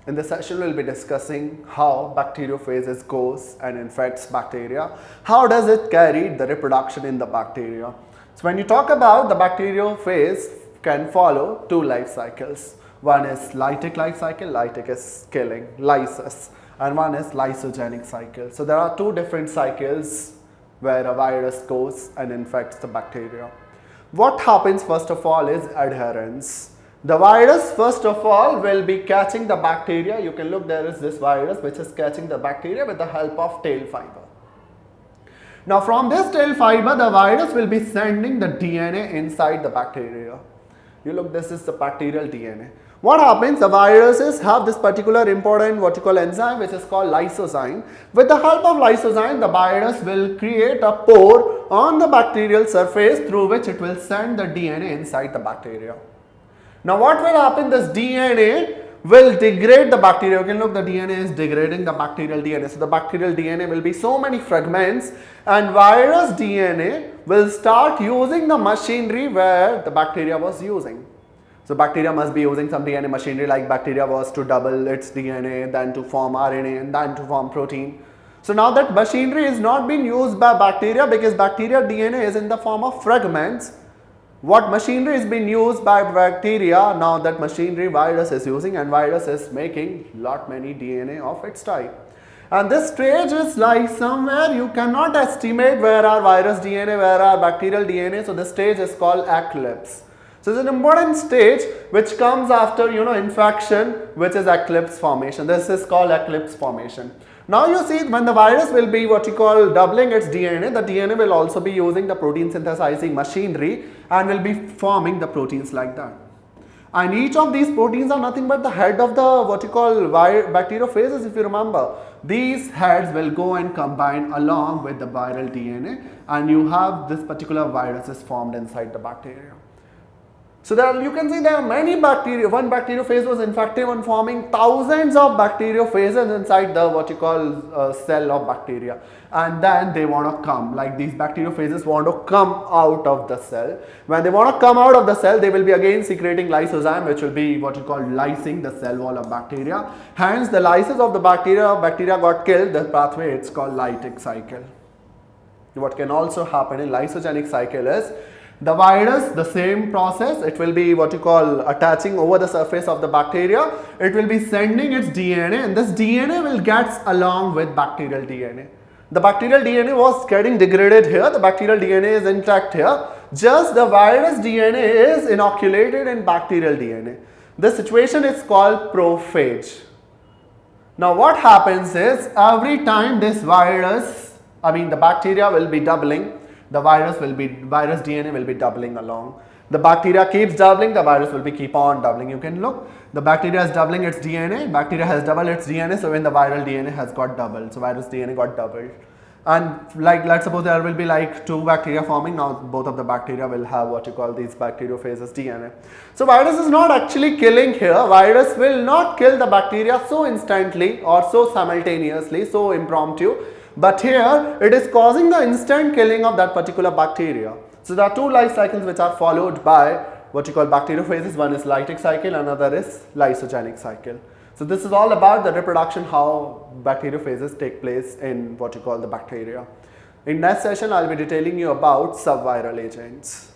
In this session, we'll be discussing how bacteriophages goes and infects bacteria. How does it carry the reproduction in the bacteria? So when you talk about the bacteriophage can follow two life cycles. One is lytic life cycle, lytic is killing, lysis, and one is lysogenic cycle. So there are two different cycles where a virus goes and infects the bacteria. What happens first of all is adherence. The virus first of all will be catching the bacteria. You can look, there is this virus which is catching the bacteria with the help of tail fiber. Now from this tail fiber, the virus will be sending the DNA inside the bacteria. You look, this is the bacterial DNA. What happens? The viruses have this particular important what you call enzyme which is called lysozyme. With the help of lysozyme, the virus will create a pore on the bacterial surface through which it will send the DNA inside the bacteria. Now what will happen? This DNA will degrade the bacteria. You can look, the DNA is degrading the bacterial DNA. So the bacterial DNA will be so many fragments, and virus DNA will start using the machinery where the bacteria was using. So bacteria must be using some DNA machinery, like bacteria was to double its DNA, then to form RNA, and then to form protein. So now that machinery is not being used by bacteria because bacteria DNA is in the form of fragments. What machinery is being used by bacteria, now that machinery virus is using, and virus is making many DNA of its type. And this stage is like somewhere you cannot estimate where are virus DNA, where are bacterial DNA. So this stage is called eclipse. So it's an important stage which comes after infection, which is eclipse formation. This is called eclipse formation. Now you see, when the virus will be what you call doubling its DNA, the DNA will also be using the protein synthesizing machinery and will be forming the proteins like that. And each of these proteins are nothing but the head of the what you call bacteriophages, if you remember. These heads will go and combine along with the viral DNA, and you have this particular virus is formed inside the bacteria. So there you can see there are many bacteria. One bacteriophage was infective and forming thousands of bacteriophages inside the what you call cell of bacteria, and then they want to come, like these bacteriophages want to come out of the cell. When they want to come out of the cell, they will be again secreting lysozyme, which will be what you call lysing the cell wall of bacteria. Hence the lysis of the bacteria got killed. The pathway it's called lytic cycle. What can also happen in lysogenic cycle is the virus, the same process, it will be what you call attaching over the surface of the bacteria. It will be sending its DNA, and this DNA will get along with bacterial DNA. The bacterial DNA was getting degraded here, the bacterial DNA is intact here. Just the virus DNA is inoculated in bacterial DNA. This situation is called prophage. Now what happens is, every time this virus, the bacteria will be doubling, the virus DNA will be doubling along. The bacteria keeps doubling, the virus will be keep on doubling. You can look, the bacteria is doubling its DNA, bacteria has doubled its DNA, so when the viral DNA has got doubled, so virus DNA got doubled. And like let's suppose there will be like two bacteria forming, now both of the bacteria will have what you call these bacteriophages DNA. So virus is not actually killing here, virus will not kill the bacteria so instantly or so simultaneously, so impromptu. But here it is causing the instant killing of that particular bacteria. So there are two life cycles which are followed by what you call bacteriophages. One is lytic cycle, another is lysogenic cycle. So this is all about the reproduction, how bacteriophages take place in what you call the bacteria. In next session, I will be detailing you about subviral agents.